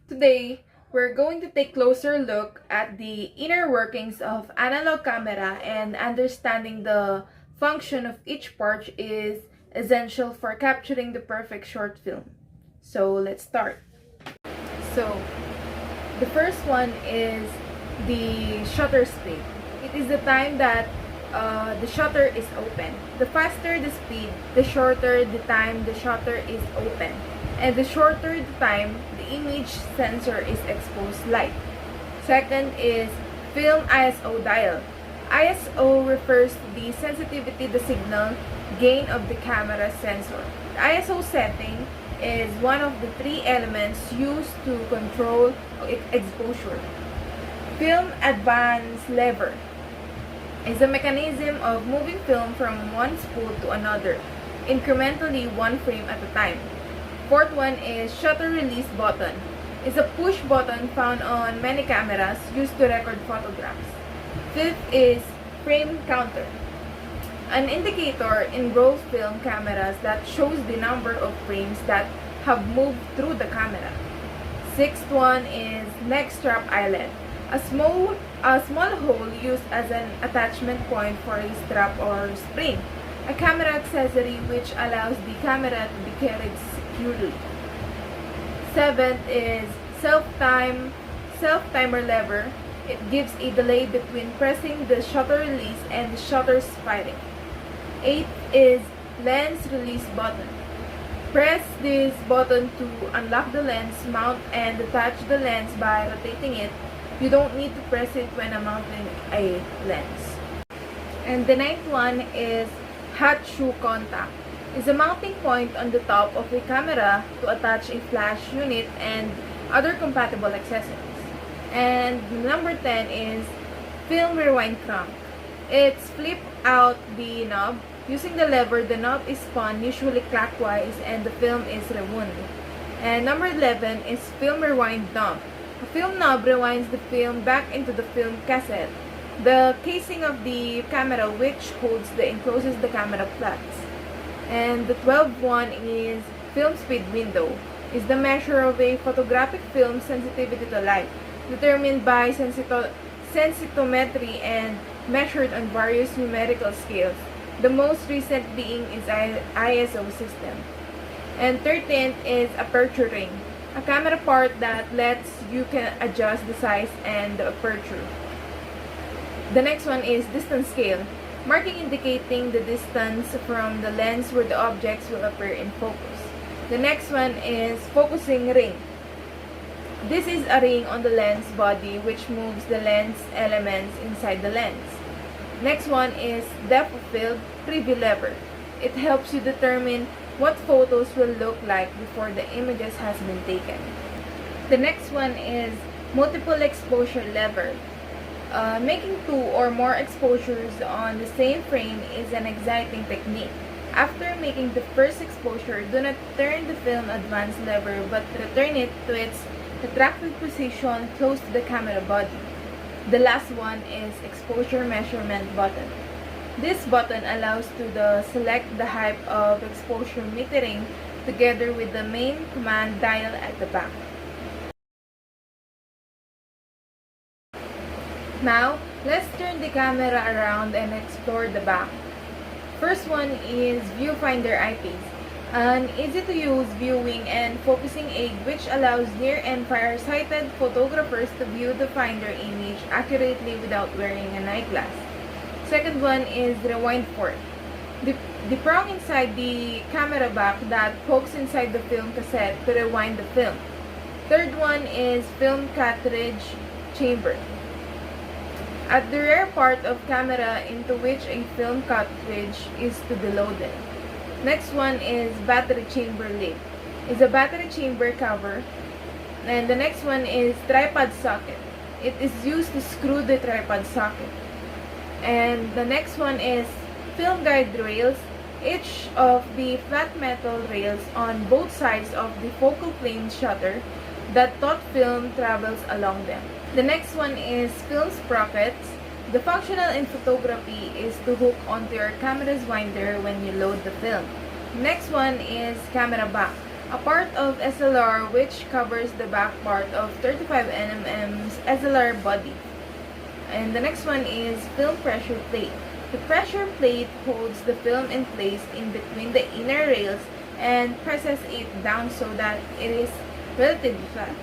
Today, we're going to take a closer look at the inner workings of analog camera, and understanding the function of each part is essential for capturing the perfect short film. So let's start. So the first one is the shutter speed. It is the time that the shutter is open. The faster the speed, the shorter the time the shutter is open. And the shorter the time, the image sensor is exposed light. Second is film ISO dial. ISO refers to the sensitivity, the signal gain of the camera sensor. The ISO setting is one of the three elements used to control exposure. Film advance lever is a mechanism of moving film from one spool to another, incrementally one frame at a time. Fourth one is shutter release button. It's a push button found on many cameras used to record photographs. Fifth is frame counter, an indicator in roll film cameras that shows the number of frames that have moved through the camera. Sixth one is neck strap eyelet, a small hole used as an attachment point for a strap or spring, a camera accessory which allows the camera to be carried securely. Seventh is self-timer lever. It gives a delay between pressing the shutter release and the shutters firing. Eighth is lens release button. Press this button to unlock the lens mount and attach the lens by rotating it. You don't need to press it when mounting a lens. And the ninth one is hot shoe contact. It's a mounting point on the top of a camera to attach a flash unit and other compatible accessories. And number 10 is film rewind crank. It's flip out the knob. Using the lever, the knob is spun usually clockwise and the film is rewound. And number 11 is film rewind knob. A film knob rewinds the film back into the film cassette, the casing of the camera, which holds the encloses the camera flaps. And the 12th one is film speed window. Is the measure of a photographic film sensitivity to light, determined by sensitometry and measured on various numerical scales. The most recent being is ISO system. And 13th is aperture ring, a camera part that lets you can adjust the size and the aperture. The next one is distance scale, marking indicating the distance from the lens where the objects will appear in focus. The next one is focusing ring. This is a ring on the lens body which moves the lens elements inside the lens. Next one is depth of field preview lever. It helps you determine what photos will look like before the images has been taken. The next one is multiple exposure lever. Making two or more exposures on the same frame is an exciting technique. After making the first exposure, do not turn the film advance lever but return it to its retracted position close to the camera body. The last one is exposure measurement button. This button allows to select the height of exposure metering together with the main command dial at the back. Now, let's turn the camera around and explore the back. First one is viewfinder eyepiece, an easy-to-use viewing and focusing aid which allows near and far-sighted photographers to view the finder image accurately without wearing an eyeglass. Second one is rewind fork, the prong inside the camera back that pokes inside the film cassette to rewind the film. Third one is film cartridge chamber, at the rear part of camera into which a film cartridge is to be loaded. Next one is battery chamber lid. It's a battery chamber cover. And the next one is tripod socket. It is used to screw the tripod socket. And the next one is film guide rails. Each of the flat metal rails on both sides of the focal plane shutter that taut film travels along them. The next one is film sprockets. The functional in photography is to hook onto your camera's winder when you load the film. Next one is camera back. a part of SLR which covers the back part of 35 mm's SLR body. And the next one is film pressure plate. The pressure plate holds the film in place in between the inner rails and presses it down so that it is relatively flat.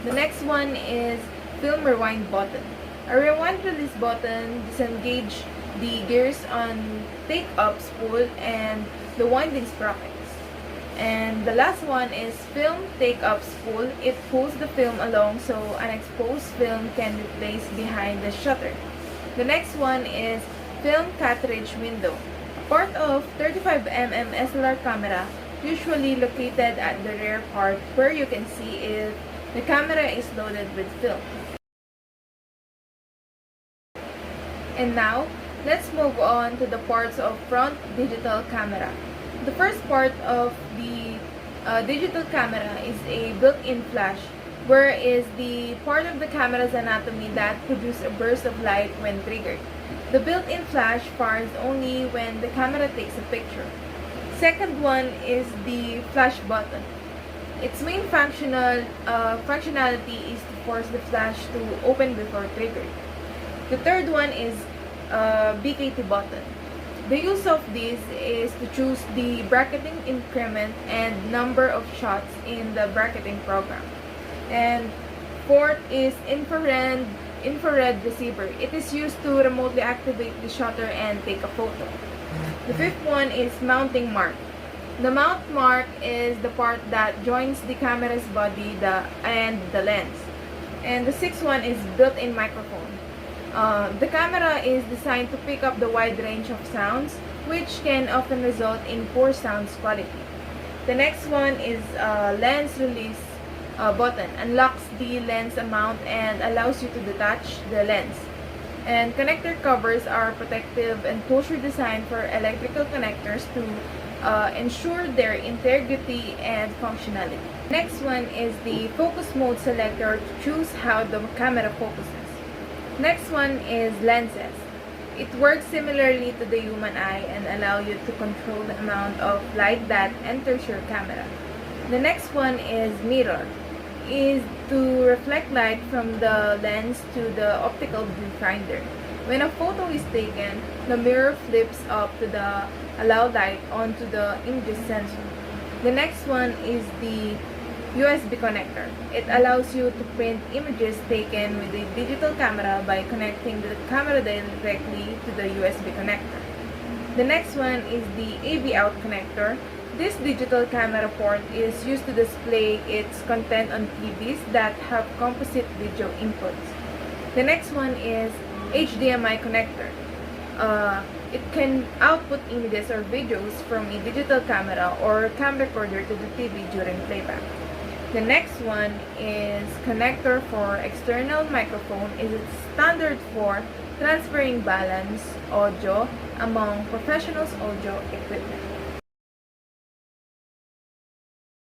The next one is film rewind button. A rewind release button disengages the gears on take-up spool and the winding sprockets. And the last one is film take-up spool. It pulls the film along so an exposed film can be placed behind the shutter. The next one is film cartridge window. A part of 35 mm SLR camera, usually located at the rear part where you can see if the camera is loaded with film. And now, let's move on to the parts of front digital camera. The first part of the digital camera is a built-in flash, where is the part of the camera's anatomy that produces a burst of light when triggered. The built-in flash fires only when the camera takes a picture. Second one is the flash button. Its main functionality is to force the flash to open before triggered. The third one is BKT button. The use of this is to choose the bracketing increment and number of shots in the bracketing program. And fourth is infrared receiver. It is used to remotely activate the shutter and take a photo. The fifth one is mounting mark. The mount mark is the part that joins the camera's body and the lens. And the sixth one is built-in microphone. The camera is designed to pick up the wide range of sounds, which can often result in poor sound quality. The next one is lens release button. Unlocks the lens mount and allows you to detach the lens. And connector covers are protective and closure designed for electrical connectors to ensure their integrity and functionality. Next one is the focus mode selector to choose how the camera focuses. Next one is lenses. It works similarly to the human eye and allow you to control the amount of light that enters your camera. The next one is mirror. Is to reflect light from the lens to the optical viewfinder. When a photo is taken, the mirror flips up to the allow light onto the image sensor. The next one is the USB connector. It allows you to print images taken with a digital camera by connecting the camera directly to the USB connector. The next one is the AV out connector. This digital camera port is used to display its content on TVs that have composite video inputs. The next one is HDMI connector. It can output images or videos from a digital camera or camcorder to the TV during playback. The next one is connector for external microphone. It is standard for transferring balance audio among professionals audio equipment.